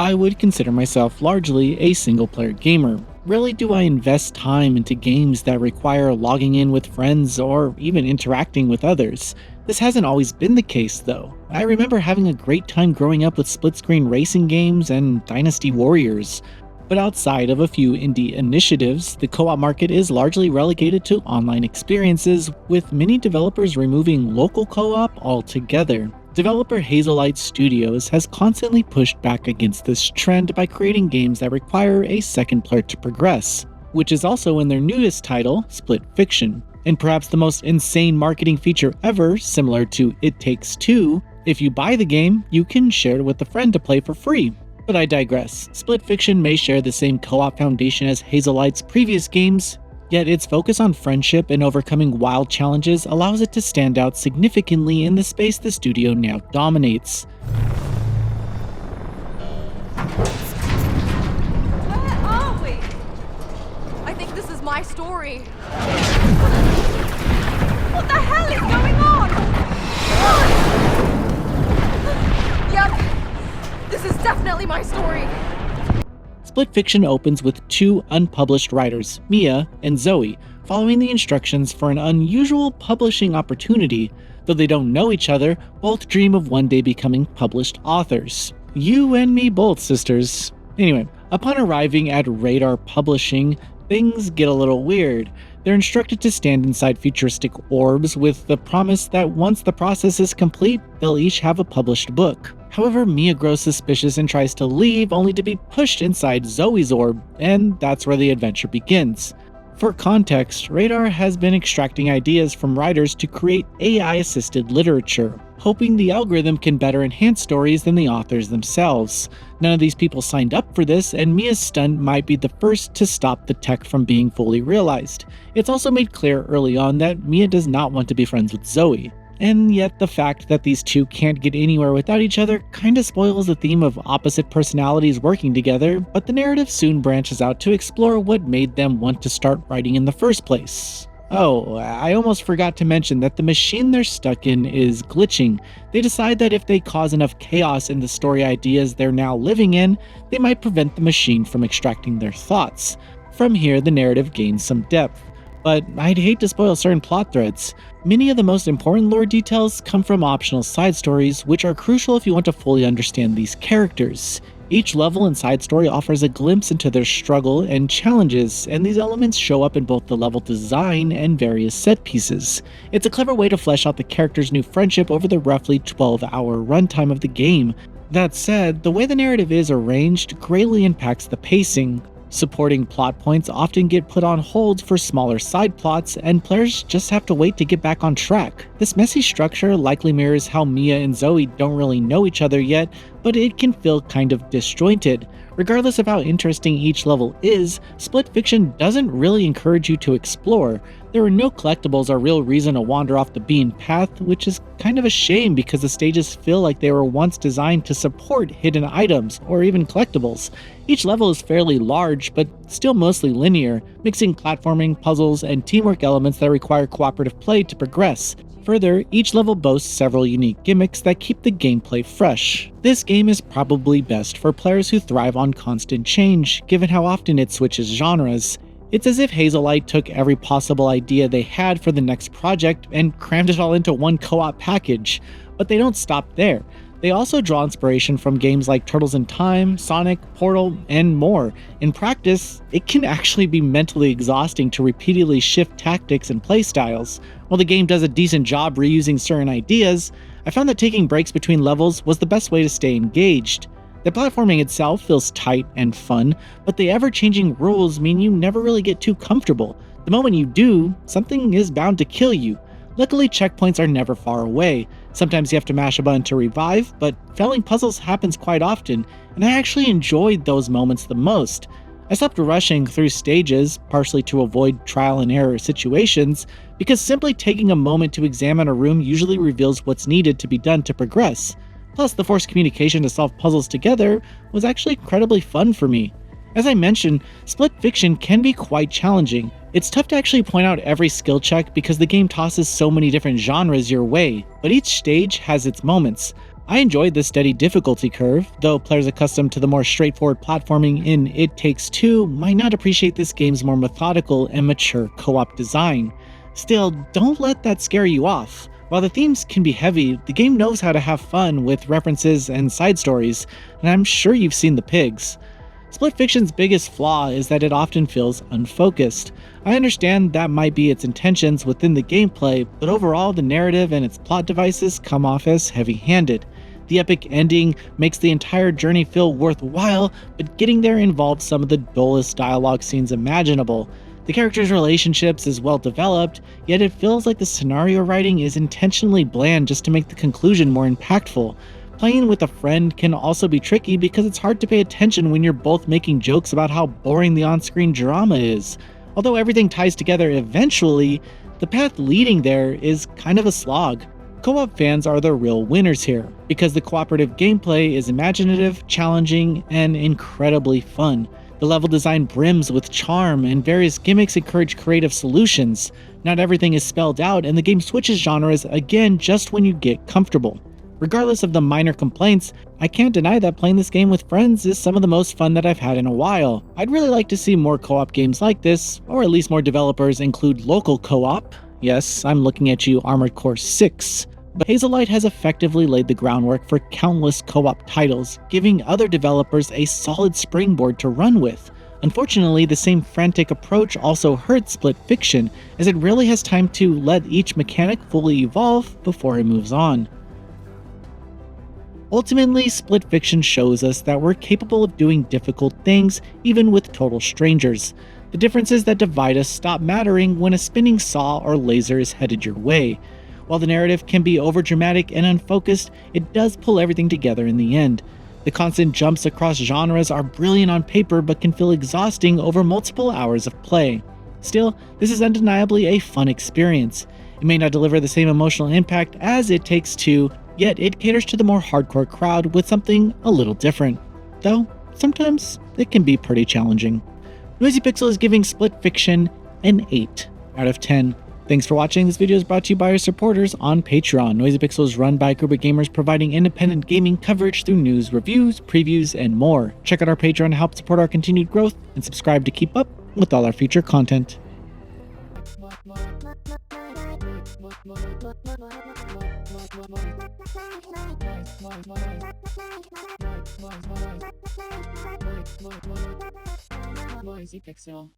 I would consider myself largely a single-player gamer. Rarely do I invest time into games that require logging in with friends or even interacting with others. This hasn't always been the case, though. I remember having a great time growing up with split-screen racing games and Dynasty Warriors. But outside of a few indie initiatives, the co-op market is largely relegated to online experiences, with many developers removing local co-op altogether. Developer Hazelight Studios has constantly pushed back against this trend by creating games that require a second player to progress, which is also in their newest title, Split Fiction. And perhaps the most insane marketing feature ever, similar to It Takes Two, if you buy the game, you can share it with a friend to play for free. But I digress. Split Fiction may share the same co-op foundation as Hazelight's previous games, yet its focus on friendship and overcoming wild challenges allows it to stand out significantly in the space the studio now dominates. Where are we? I think this is my story. What the hell is going on? Yep, this is definitely my story. Split Fiction opens with two unpublished writers, Mia and Zoe, following the instructions for an unusual publishing opportunity. Though they don't know each other, both dream of one day becoming published authors. You and me both, sisters. Anyway, upon arriving at Radar Publishing, things get a little weird. They're instructed to stand inside futuristic orbs with the promise that once the process is complete, they'll each have a published book. However, Mia grows suspicious and tries to leave, only to be pushed inside Zoe's orb, and that's where the adventure begins. For context, Radar has been extracting ideas from writers to create AI-assisted literature, hoping the algorithm can better enhance stories than the authors themselves. None of these people signed up for this, and Mia's stunt might be the first to stop the tech from being fully realized. It's also made clear early on that Mia does not want to be friends with Zoe. And yet the fact that these two can't get anywhere without each other kinda spoils the theme of opposite personalities working together, but the narrative soon branches out to explore what made them want to start writing in the first place. Oh, I almost forgot to mention that the machine they're stuck in is glitching. They decide that if they cause enough chaos in the story ideas they're now living in, they might prevent the machine from extracting their thoughts. From here, the narrative gains some depth. But I'd hate to spoil certain plot threads. Many of the most important lore details come from optional side stories, which are crucial if you want to fully understand these characters. Each level and side story offers a glimpse into their struggle and challenges, and these elements show up in both the level design and various set pieces. It's a clever way to flesh out the characters' new friendship over the roughly 12-hour runtime of the game. That said, the way the narrative is arranged greatly impacts the pacing. Supporting plot points often get put on hold for smaller side plots, and players just have to wait to get back on track. This messy structure likely mirrors how Mia and Zoe don't really know each other yet, but it can feel kind of disjointed. Regardless of how interesting each level is, Split Fiction doesn't really encourage you to explore. There are no collectibles or real reason to wander off the beaten path, which is kind of a shame because the stages feel like they were once designed to support hidden items or even collectibles. Each level is fairly large, but still mostly linear, mixing platforming, puzzles, and teamwork elements that require cooperative play to progress. Further, each level boasts several unique gimmicks that keep the gameplay fresh. This game is probably best for players who thrive on constant change, given how often it switches genres. It's as if Hazelight took every possible idea they had for the next project and crammed it all into one co-op package. But they don't stop there. They also draw inspiration from games like Turtles in Time, Sonic, Portal, and more. In practice, it can actually be mentally exhausting to repeatedly shift tactics and playstyles. While the game does a decent job reusing certain ideas, I found that taking breaks between levels was the best way to stay engaged. The platforming itself feels tight and fun, but the ever-changing rules mean you never really get too comfortable. The moment you do, something is bound to kill you. Luckily, checkpoints are never far away. Sometimes you have to mash a button to revive, but failing puzzles happens quite often, and I actually enjoyed those moments the most. I stopped rushing through stages, partially to avoid trial and error situations, because simply taking a moment to examine a room usually reveals what's needed to be done to progress. Plus, the forced communication to solve puzzles together was actually incredibly fun for me. As I mentioned, Split Fiction can be quite challenging. It's tough to actually point out every skill check because the game tosses so many different genres your way, but each stage has its moments. I enjoyed the steady difficulty curve, though players accustomed to the more straightforward platforming in It Takes Two might not appreciate this game's more methodical and mature co op design. Still, don't let that scare you off. While the themes can be heavy, the game knows how to have fun with references and side stories, and I'm sure you've seen the pigs. Split Fiction's biggest flaw is that it often feels unfocused. I understand that might be its intentions within the gameplay, but overall the narrative and its plot devices come off as heavy-handed. The epic ending makes the entire journey feel worthwhile, but getting there involves some of the dullest dialogue scenes imaginable. The characters' relationships is well developed, yet it feels like the scenario writing is intentionally bland just to make the conclusion more impactful. Playing with a friend can also be tricky because it's hard to pay attention when you're both making jokes about how boring the on-screen drama is. Although everything ties together eventually, the path leading there is kind of a slog. Co-op fans are the real winners here, because the cooperative gameplay is imaginative, challenging, and incredibly fun. The level design brims with charm, and various gimmicks encourage creative solutions. Not everything is spelled out, and the game switches genres again just when you get comfortable. Regardless of the minor complaints, I can't deny that playing this game with friends is some of the most fun that I've had in a while. I'd really like to see more co-op games like this, or at least more developers include local co-op. Yes, I'm looking at you, Armored Core 6. But Hazelight has effectively laid the groundwork for countless co-op titles, giving other developers a solid springboard to run with. Unfortunately, the same frantic approach also hurts Split Fiction, as it rarely has time to let each mechanic fully evolve before it moves on. Ultimately, Split Fiction shows us that we're capable of doing difficult things even with total strangers. The differences that divide us stop mattering when a spinning saw or laser is headed your way. While the narrative can be overdramatic and unfocused, it does pull everything together in the end. The constant jumps across genres are brilliant on paper but can feel exhausting over multiple hours of play. Still, this is undeniably a fun experience. It may not deliver the same emotional impact as It Takes Two, yet it caters to the more hardcore crowd with something a little different. Though, sometimes it can be pretty challenging. Noisy Pixel is giving Split Fiction an 8 out of 10. Thanks for watching. This video is brought to you by our supporters on Patreon. Noisy Pixel is run by a group of gamers providing independent gaming coverage through news, reviews, previews, and more. Check out our Patreon to help support our continued growth, and subscribe to keep up with all our future content. Noisy Pixel.